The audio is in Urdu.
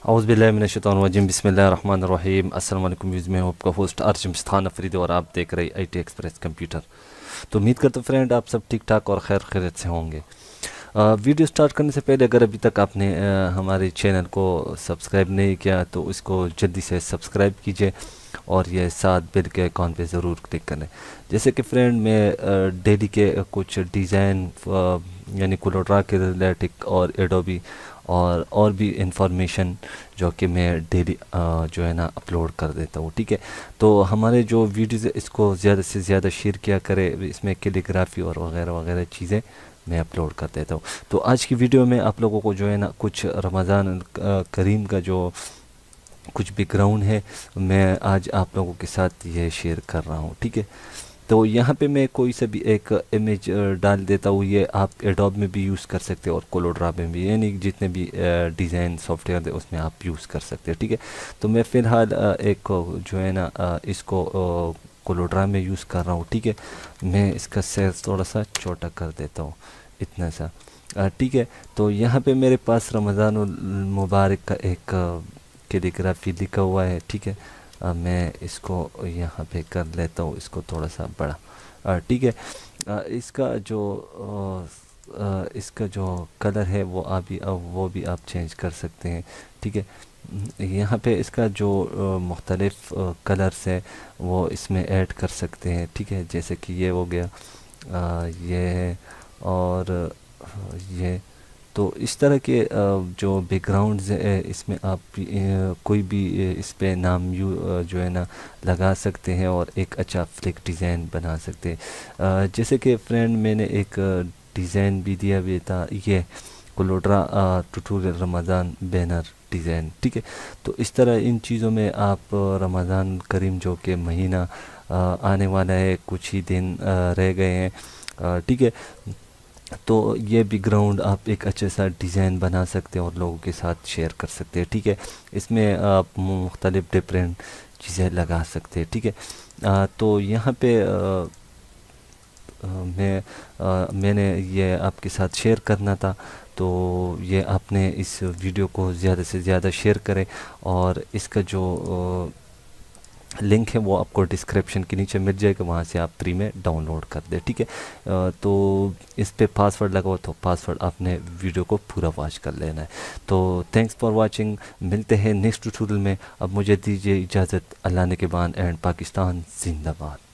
اعوذ باللہ من الشیطان الرجیم بسم اللہ الرحمن الرحیم السلام علیکم ویوز، میں ہوں آپ کا ہوسٹ ارجم استھان افریدی اور آپ دیکھ رہے آئی ٹی ایکسپریس کمپیوٹر. تو امید کرتا ہوں فرینڈ آپ سب ٹھیک ٹھاک اور خیر خیریت سے ہوں گے. ویڈیو سٹارٹ کرنے سے پہلے اگر ابھی تک آپ نے ہمارے چینل کو سبسکرائب نہیں کیا تو اس کو جلدی سے سبسکرائب کیجئے اور یہ ساتھ بیل کے آئیکن پہ ضرور کلک کریں. جیسے کہ فرینڈ میں ڈیلی کے کچھ ڈیزائن یعنی کولوڈرا کے ریلیٹڈ اور ایڈوبی اور بھی انفارمیشن جو کہ میں ڈیلی جو ہے نا اپلوڈ کر دیتا ہوں. ٹھیک ہے، تو ہمارے جو ویڈیوز اس کو زیادہ سے زیادہ شیئر کیا کرے، اس میں کیلیگرافی اور وغیرہ وغیرہ چیزیں میں اپلوڈ کر دیتا ہوں. تو آج کی ویڈیو میں آپ لوگوں کو جو ہے نا کچھ رمضان کریم کا جو کچھ بیک گراؤنڈ ہے میں آج آپ لوگوں کے ساتھ یہ شیئر کر رہا ہوں. ٹھیک ہے، تو یہاں پہ میں کوئی سا بھی ایک امیج ڈال دیتا ہوں. یہ آپ ایڈوب میں بھی یوز کر سکتے اور کولوڈرا میں بھی، یعنی جتنے بھی ڈیزائن سافٹ ویئر اس میں آپ یوز کر سکتے ہیں. ٹھیک ہے، تو میں فی الحال ایک جو ہے نا اس کو کولوڈرا میں یوز کر رہا ہوں. ٹھیک ہے، میں اس کا سائز تھوڑا سا چھوٹا کر دیتا ہوں، اتنا سا. ٹھیک ہے، تو یہاں پہ میرے پاس رمضان المبارک کا ایک کیلیگرافی لکھا ہوا ہے. ٹھیک ہے، میں اس کو یہاں پہ کر لیتا ہوں، اس کو تھوڑا سا بڑا. ٹھیک ہے، اس کا جو کلر ہے وہ بھی آپ چینج کر سکتے ہیں. ٹھیک ہے، یہاں پہ اس کا جو مختلف کلرز ہے وہ اس میں ایڈ کر سکتے ہیں. ٹھیک ہے، جیسے کہ یہ ہو گیا، یہ ہے اور یہ. تو اس طرح کے جو بیک گراؤنڈز اس میں آپ کوئی بھی اس پہ نام جو ہے نا لگا سکتے ہیں اور ایک اچھا فلک ڈیزائن بنا سکتے ہیں. جیسے کہ فرینڈ میں نے ایک ڈیزائن بھی دیا بھی تھا، یہ کولوڈرا ٹوٹوریل رمضان بینر ڈیزائن. ٹھیک ہے، تو اس طرح ان چیزوں میں آپ رمضان کریم جو کہ مہینہ آنے والا ہے، کچھ ہی دن رہ گئے ہیں. ٹھیک ہے، تو یہ بیک گراؤنڈ آپ ایک اچھا سا ڈیزائن بنا سکتے ہیں اور لوگوں کے ساتھ شیئر کر سکتے ہیں. ٹھیک ہے، اس میں آپ مختلف ڈفرینٹ چیزیں لگا سکتے ہیں. ٹھیک ہے، تو یہاں پہ میں نے یہ آپ کے ساتھ شیئر کرنا تھا. تو یہ آپ نے اس ویڈیو کو زیادہ سے زیادہ شیئر کریں اور اس کا جو لنک ہے وہ آپ کو ڈسکرپشن کے نیچے مل جائے گا، وہاں سے آپ فری میں ڈاؤن لوڈ کر دیں. ٹھیک ہے، تو اس پہ پاسورڈ لگاؤ تو پاسورڈ آپ نے ویڈیو کو پورا واچ کر لینا ہے. تو تھینکس فار واچنگ، ملتے ہیں نیکسٹ ٹیوٹوریل میں. اب مجھے دیجیے اجازت. اللہ نے کے بان اینڈ پاکستان زندہ باد.